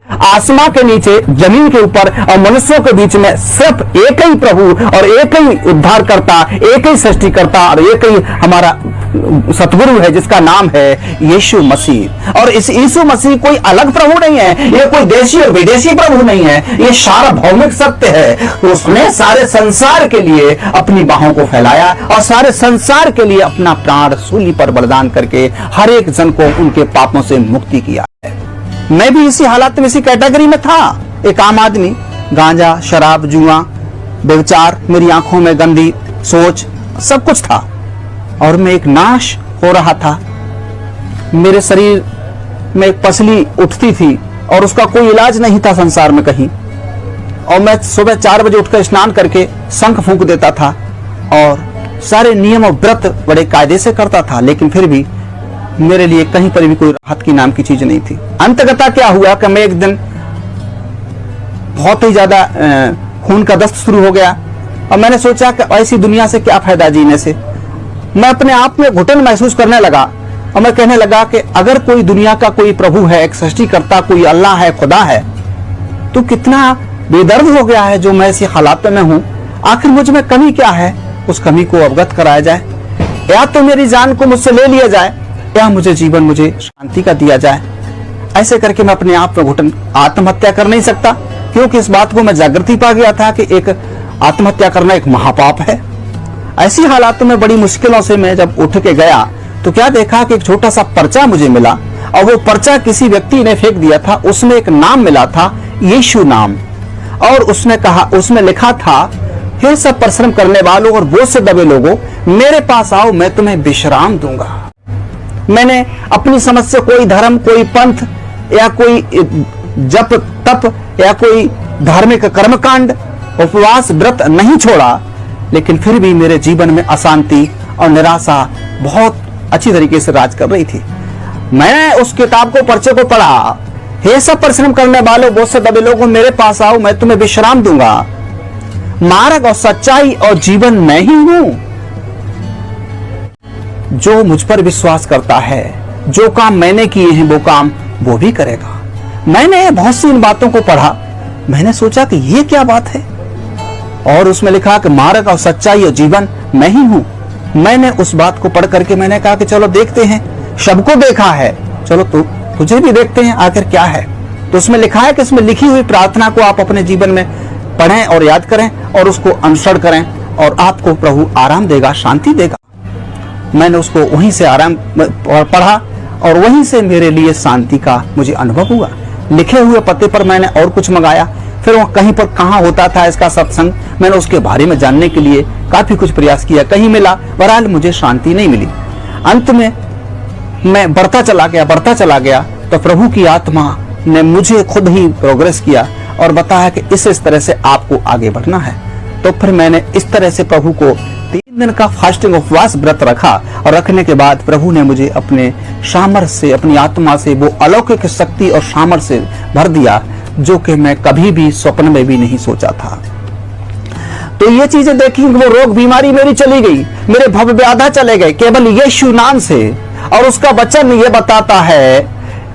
आसमां के नीचे, जमीन के ऊपर और मनुष्यों के बीच में सिर्फ एक ही प्रभु और एक ही उद्धारकर्ता, एक ही सृष्टिकर्ता और एक ही हमारा सतगुरु है, जिसका नाम है यीशु मसीह। और इस यीशु मसीह कोई अलग प्रभु नहीं है, ये कोई देशी और विदेशी प्रभु नहीं है, ये सार्वभौमिक सत्य है। उसने सारे संसार के लिए अपनी बाहों को फैलाया और सारे संसार के लिए अपना प्राण सूली पर बलिदान करके हर एक जन को उनके पापों से मुक्ति किया है। मैं भी इसी हालात में, इसी कैटेगरी में था, एक आम आदमी। गांजा, शराब, जुआ, व्यभिचार, मेरी आंखों में गंदी सोच, सब कुछ था और मैं एक नाश हो रहा था। मेरे शरीर में एक पसली उठती थी और उसका कोई इलाज नहीं था संसार में कहीं। और मैं सुबह 4 बजे उठकर स्नान करके शंख फूंक देता था और सारे नियम और व्रत बड़े कायदे से करता था, लेकिन फिर भी मेरे लिए कहीं पर भी कोई राहत की नाम की चीज नहीं थी। अंततः क्या हुआ कि मैं एक दिन बहुत ही ज्यादा खून का दस्त शुरू हो गया और मैंने सोचा कि ऐसी दुनिया से क्या फायदा जीने से। मैं अपने आप में घुटन महसूस करने लगा और मैं कहने लगा कि अगर कोई दुनिया का कोई प्रभु है, एक सृष्टिकर्ता, कोई अल्लाह है, खुदा है, तो कितना बेदर्द हो गया है जो मैं ऐसी हालात में हूं। आखिर मुझ में कमी क्या है, उस कमी को अवगत कराया जाए, या तो मेरी जान को मुझसे ले लिया जाए या मुझे जीवन, मुझे शांति का दिया जाए। ऐसे करके मैं अपने आप में घुटन आत्महत्या कर नहीं सकता, क्योंकि इस बात को मैं जागृति पा गया था कि एक आत्महत्या करना एक महापाप है। ऐसी हालातों में बड़ी मुश्किलों से मैं जब उठ के गया तो क्या देखा कि एक छोटा सा पर्चा मुझे मिला और वो पर्चा किसी व्यक्ति ने फेंक दिया था। उसमें एक नाम मिला था, यीशु नाम, और उसने कहा, उसमें लिखा था, हे सब परिश्रम करने वालों और बोझ से दबे लोगों, मेरे पास आओ, मैं तुम्हें विश्राम दूंगा। मैंने अपनी समझ से कोई धर्म, कोई पंथ या कोई जप तप या कोई धार्मिक कर्मकांड, उपवास, व्रत नहीं छोड़ा, लेकिन फिर भी मेरे जीवन में अशांति और निराशा बहुत अच्छी तरीके से राज कर रही थी। मैंने उस किताब को, पर्चे को पढ़ा, हे सब परिश्रम करने वालों, बोझ से दबे लोगों, मेरे पास आओ, मैं तुम्हें विश्राम दूंगा। मार्ग और सच्चाई और जीवन मैं ही हूं। जो मुझ पर विश्वास करता है, जो काम मैंने किए हैं वो काम वो भी करेगा। मैंने बहुत सी इन बातों को पढ़ा, मैंने सोचा कि ये क्या बात है, और उसमें लिखा कि मार्ग और सच्चाई और जीवन मैं ही हूं। मैंने उस बात को पढ़ करके मैंने कहा कि चलो देखते हैं, सबको देखा है, चलो तुझे भी देखते हैं आखिर क्या है। तो उसमें लिखा है कि इसमें लिखी हुई प्रार्थना को आप अपने जीवन में पढ़ें और याद करें और उसको अनुसरण करें और आपको प्रभु आराम देगा, शांति देगा। मैंने उसको वहीं से आराम पढ़ा और वहीं से मेरे लिए शांति का मुझे अनुभव हुआ। लिखे हुए पते पर मैंने और कुछ मंगाया, फिर वो कहीं पर कहाँ होता था इसका सत्संग, मैंने उसके बारे में जानने के लिए काफी कुछ प्रयास किया, कहीं मिला, बहरहाल मुझे शांति नहीं मिली। अंत में मैं बढ़ता चला गया तो प्रभु की आत्मा ने मुझे खुद ही प्रोग्रेस किया और बताया कि इस तरह से आपको आगे बढ़ना है। तो फिर मैंने इस तरह से प्रभु को 3 दिन का फास्टिंग उपवास व्रत रखा और रखने के बाद प्रभु ने मुझे अपने सामर्थ्य से, अपनी आत्मा से वो अलौकिक शक्ति और सामर्थ्य से भर दिया जो कि मैं कभी भी स्वप्न में भी नहीं सोचा था। तो ये चीजें देखी, वो रोग बीमारी मेरी चली गई, मेरे भव व्याधा चले गए केवल यीशु नाम से। और उसका वचन ये बताता है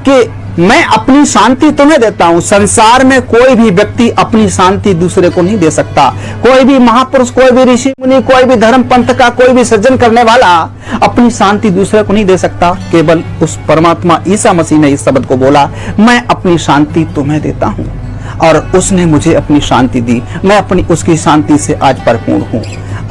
कि मैं अपनी शांति तुम्हें देता हूं। संसार में कोई भी व्यक्ति अपनी शांति दूसरे को नहीं दे सकता। कोई भी महापुरुष, कोई भी ऋषि मुनि, कोई भी धर्म पंथ का कोई भी सज्जन करने वाला अपनी शांति दूसरे को नहीं दे सकता। केवल उस परमात्मा ईसा मसीह ने इस शब्द को बोला, मैं अपनी शांति तुम्हें देता हूं, और उसने मुझे अपनी शांति दी। मैं अपनी उसकी शांति से आज परिपूर्ण हूं।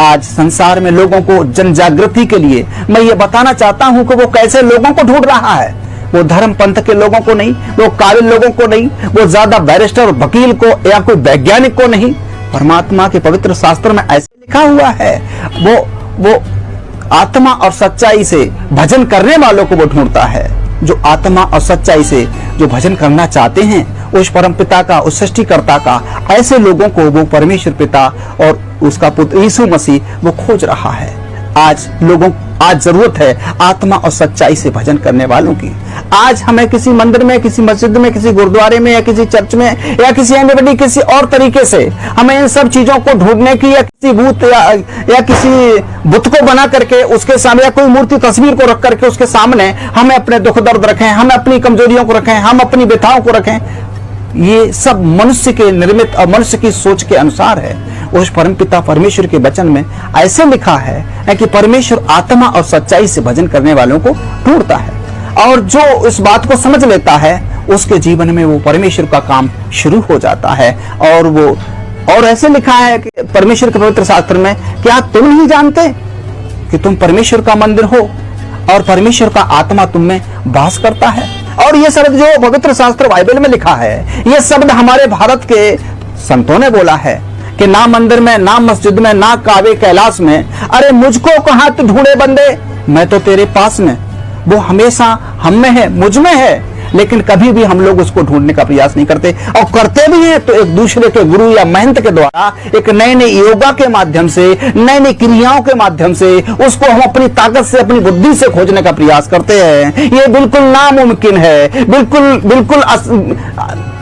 आज संसार में लोगों को जन जागृति के लिए मैं ये बताना चाहता हूं कि वो कैसे लोगों को ढूंढ रहा है। वो धर्म पंथ के लोगों को नहीं, वो काबिल लोगों को नहीं, वो ज्यादा बैरिस्टर वकील को या कोई वैज्ञानिक को नहीं। परमात्मा के पवित्र शास्त्र में ऐसे लिखा हुआ है, वो आत्मा और सच्चाई से भजन करने वालों को वो ढूंढता है। जो आत्मा और सच्चाई से जो भजन करना चाहते हैं उस परम पिता का, उस सृष्टिकर्ता का, ऐसे लोगों को वो परमेश्वर पिता और उसका पुत्र यीशु मसीह वो खोज रहा है। आज जरूरत है आत्मा और सच्चाई से भजन करने वालों की। आज हमें किसी मंदिर में, किसी मस्जिद में, किसी गुरुद्वारे में या किसी चर्च में या किसी अन्य बड़ी किसी और तरीके से हमें इन सब चीजों को ढूंढने की, या किसी भूत या किसी बुत को बना करके उसके सामने, या कोई मूर्ति तस्वीर को रख करके उसके सामने हमें अपने दुख दर्द रखें, हम अपनी कमजोरियों को रखें, हम अपनी व्यथाओं को रखें। ये सब मनुष्य के निर्मित और मनुष्य की सोच के अनुसार है। उस परमपिता परमेश्वर के वचन में ऐसे लिखा है कि परमेश्वर आत्मा और सच्चाई से भजन करने वालों को ढूंढता है, और जो इस बात को समझ लेता है उसके जीवन में वो परमेश्वर का काम शुरू हो जाता है। और ऐसे लिखा है कि परमेश्वर के पवित्र शास्त्र में, क्या तुम नहीं जानते कि तुम परमेश्वर का मंदिर हो और परमेश्वर का आत्मा तुम में वास करता है। और ये शब्द जो पवित्र शास्त्र बाइबल में लिखा है, ये शब्द हमारे भारत के संतों ने बोला है कि ना मंदिर में, ना मस्जिद में, ना कावे कैलाश में, अरे मुझको कहां तू ढूंढे बंदे, मैं तो तेरे पास में। वो हमेशा हम में है, मुझ में है, लेकिन कभी भी हम लोग उसको ढूंढने का प्रयास नहीं करते, और करते भी हैं तो एक दूसरे के गुरु या महंत के द्वारा, एक नए नए योगा के माध्यम से, नई नई क्रियाओं के माध्यम से उसको हम अपनी ताकत से, अपनी बुद्धि से खोजने का प्रयास करते हैं। ये बिल्कुल नामुमकिन है, बिल्कुल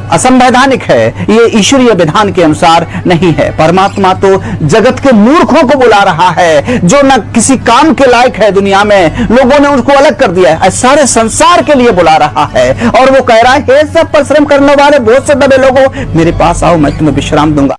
असंवैधानिक है, ये ईश्वरीय विधान के अनुसार नहीं है। परमात्मा तो जगत के मूर्खों को बुला रहा है, जो न किसी काम के लायक है, दुनिया में लोगों ने उसको अलग कर दिया है, सारे संसार के लिए बुला रहा है। और वो कह रहा है, हे सब परिश्रम करने वाले, बहुत से दबे लोगों, मेरे पास आओ, मैं तुम्हें विश्राम दूंगा।